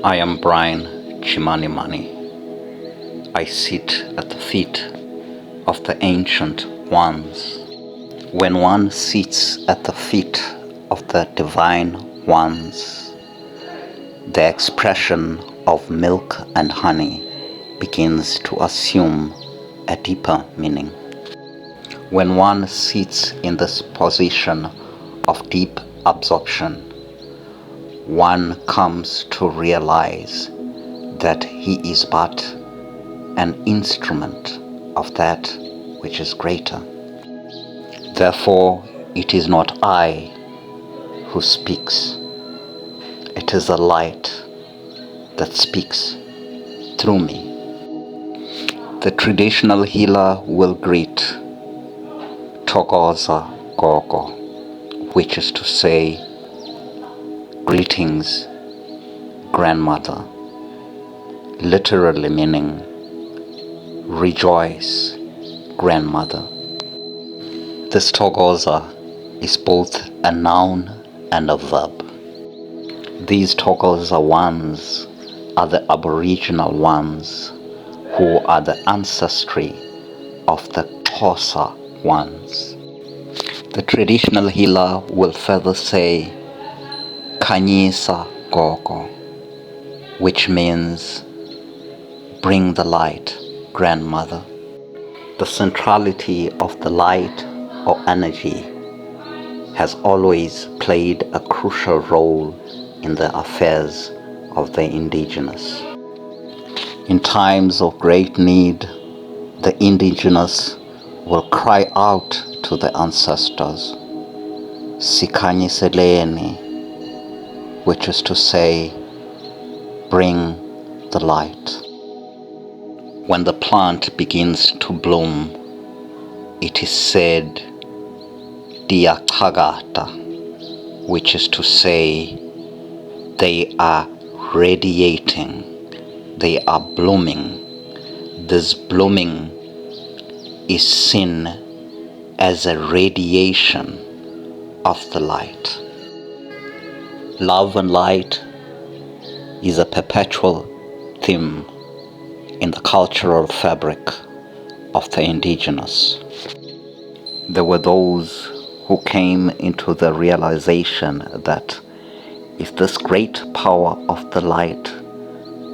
I am Brian Chimanimani. I sit at the feet of the ancient ones. When one sits at the feet of the divine ones, the expression of milk and honey begins to assume a deeper meaning. When one sits in this position of deep absorption, one comes to realize that he is but an instrument of that which is greater. Therefore, it is not I who speaks. It is the light that speaks through me. The traditional healer will greet Thokoza Gogo, which is to say, greetings, grandmother, literally meaning rejoice, grandmother. This Thokoza is both a noun and a verb. These Thokoza ones are the Aboriginal ones who are the ancestry of the Xhosa ones. The traditional healer will further say Khanyisa Gogo, which means bring the light, grandmother. The centrality of the light or energy has always played a crucial role in the affairs of the indigenous. In times of great need, the indigenous will cry out to the ancestors, Sikhanyiseleni, which is to say, bring the light. When the plant begins to bloom, it is said, Diachagata, which is to say, they are radiating, they are blooming. This blooming is seen as a radiation of the light. Love and light is a perpetual theme in the cultural fabric of the indigenous. There were those who came into the realization that if this great power of the light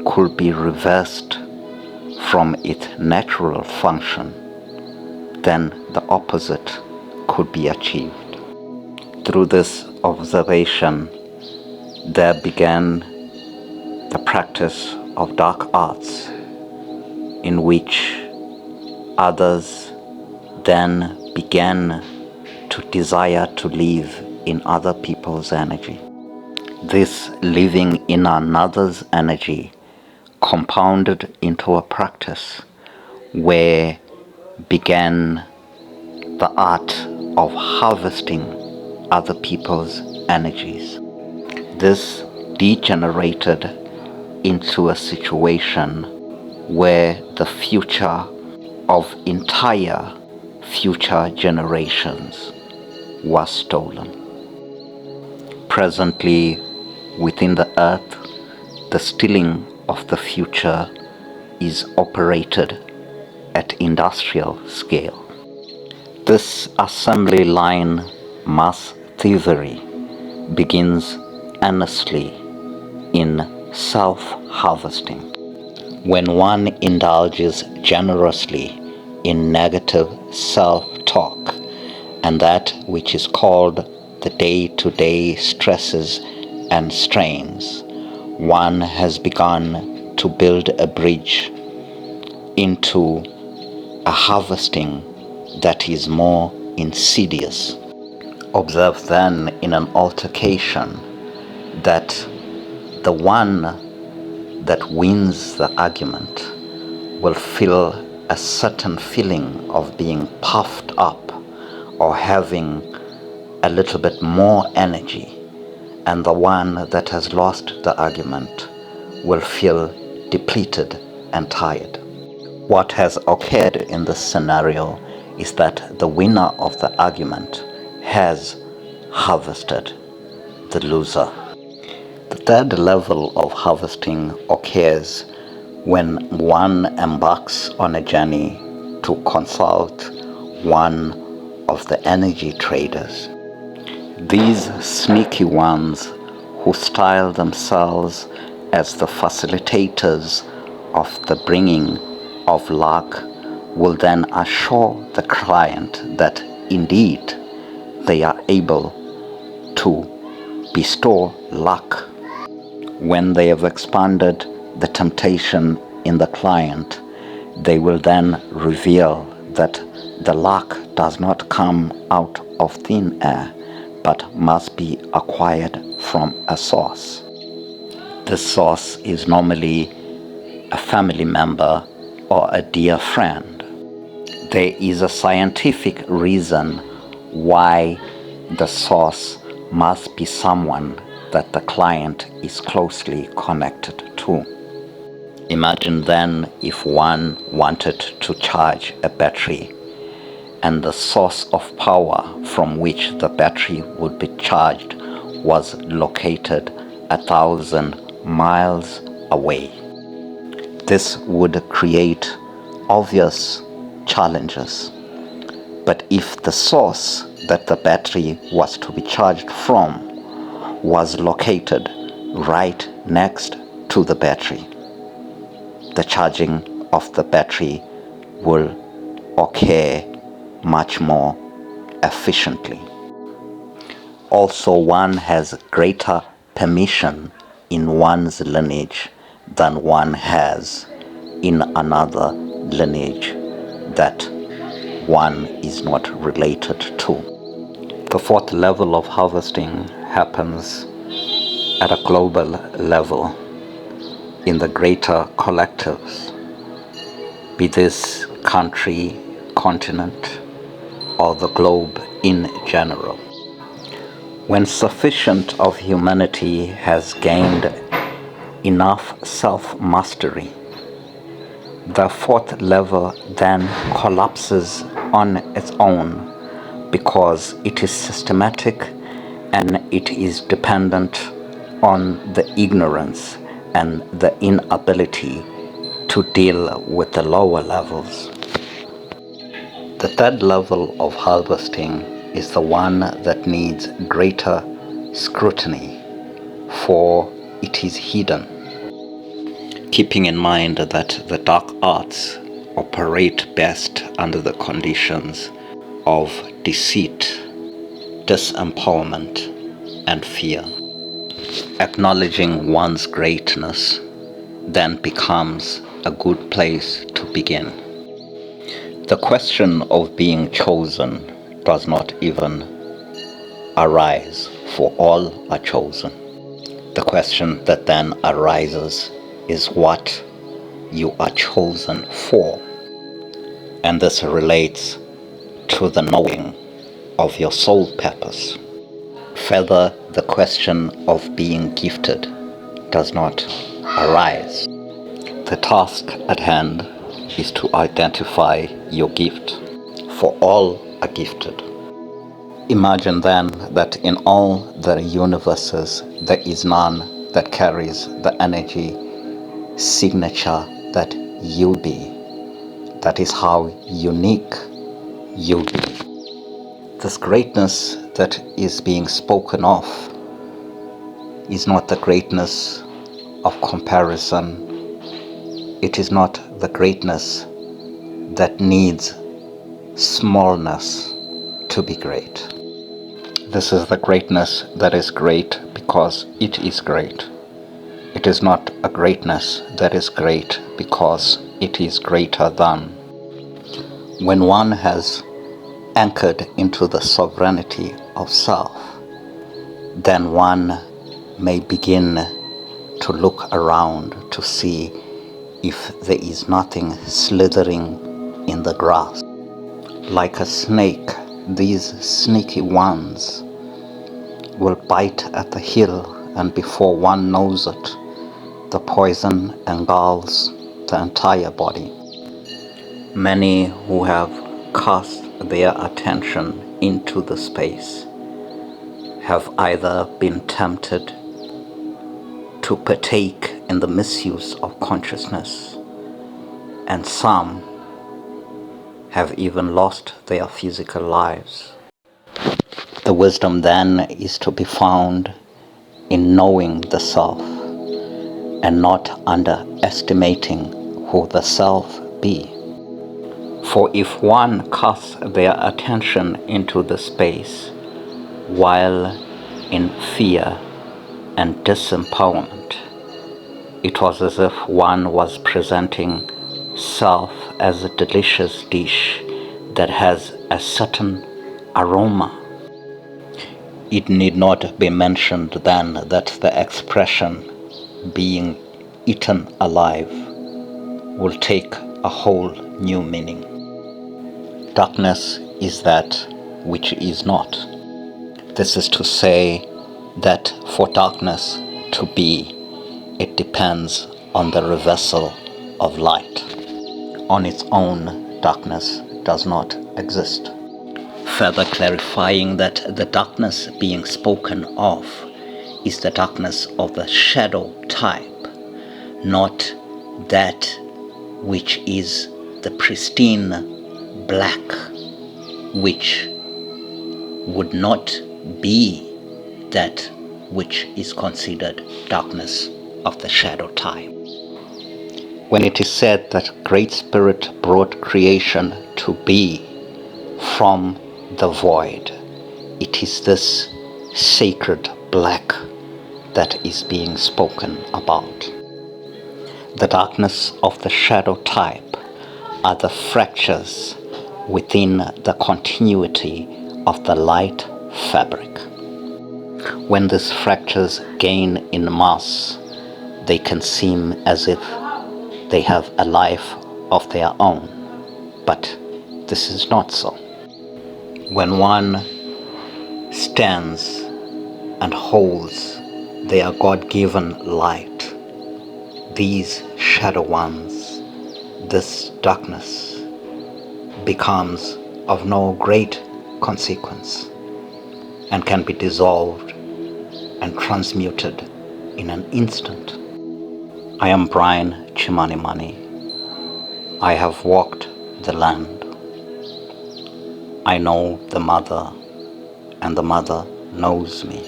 could be reversed from its natural function, then the opposite could be achieved. Through this observation, there began the practice of dark arts, in which others then began to desire to live in other people's energy. This living in another's energy compounded into a practice where began the art of harvesting other people's energies. This degenerated into a situation where the future of entire future generations was stolen. Presently, within the earth, the stealing of the future is operated at industrial scale. This assembly line mass thievery begins earnestly in self-harvesting. When one indulges generously in negative self-talk and that which is called the day-to-day stresses and strains, one has begun to build a bridge into a harvesting that is more insidious. Observe then in an altercation that the one that wins the argument will feel a certain feeling of being puffed up or having a little bit more energy, and the one that has lost the argument will feel depleted and tired. What has occurred in this scenario is that the winner of the argument has harvested the loser. The third level of harvesting occurs when one embarks on a journey to consult one of the energy traders. These sneaky ones who style themselves as the facilitators of the bringing of luck will then assure the client that indeed they are able to bestow luck. When they have expanded the temptation in the client, they will then reveal that the luck does not come out of thin air, but must be acquired from a source. This source is normally a family member or a dear friend. There is a scientific reason why the source must be someone that the client is closely connected to. Imagine then if one wanted to charge a battery and the source of power from which the battery would be charged was located 1,000 miles away. This would create obvious challenges. But if the source that the battery was to be charged from was located right next to the battery, the charging of the battery will occur much more efficiently. Also, one has greater permission in one's lineage than one has in another lineage that one is not related to. The fourth level of harvesting happens at a global level in the greater collectives, be this country, continent, or the globe in general. When sufficient of humanity has gained enough self-mastery, the fourth level then collapses on its own because it is systematic and it is dependent on the ignorance and the inability to deal with the lower levels. The third level of harvesting is the one that needs greater scrutiny, for it is hidden. Keeping in mind that the dark arts operate best under the conditions of deceit, disempowerment, and fear. Acknowledging one's greatness then becomes a good place to begin. The question of being chosen does not even arise, for all are chosen. The question that then arises is what you are chosen for. And this relates to the knowing of your soul purpose. Further, the question of being gifted does not arise. The task at hand is to identify your gift, for all are gifted. Imagine then that in all the universes there is none that carries the energy signature that you be. That is how unique you be. This greatness that is being spoken of is not the greatness of comparison. It is not the greatness that needs smallness to be great. This is the greatness that is great because it is great. It is not a greatness that is great because it is greater than. When one has anchored into the sovereignty of self, then one may begin to look around to see if there is nothing slithering in the grass. Like a snake, these sneaky ones will bite at the heel, and before one knows it, the poison engulfs the entire body. Many who have cast their attention into the space have either been tempted to partake in the misuse of consciousness, and some have even lost their physical lives. The wisdom then is to be found in knowing the self and not underestimating who the self be. For if one casts their attention into the space while in fear and disempowerment, it was as if one was presenting self as a delicious dish that has a certain aroma. It need not be mentioned then that the expression being eaten alive will take a whole new meaning. Darkness is that which is not. This is to say that for darkness to be, it depends on the reversal of light. On its own, darkness does not exist. Further clarifying that the darkness being spoken of is the darkness of the shadow type, not that which is the pristine black, which would not be that which is considered darkness of the shadow type. When it is said that Great Spirit brought creation to be from the void, it is this sacred black that is being spoken about. The darkness of the shadow type are the fractures within the continuity of the light fabric. When these fractures gain in mass, they can seem as if they have a life of their own, but this is not so. When one stands and holds their God-given light, these shadow ones, this darkness, becomes of no great consequence and can be dissolved and transmuted in an instant. I am Brian Chimanimani. I have walked the land. I know the mother, and the mother knows me.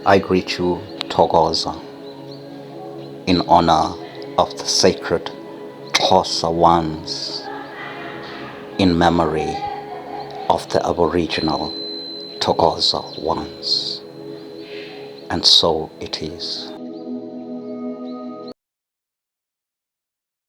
I greet you, Thokoza, in honor of the sacred Xhosa ones, in memory of the Aboriginal Thokoza ones. And so it is.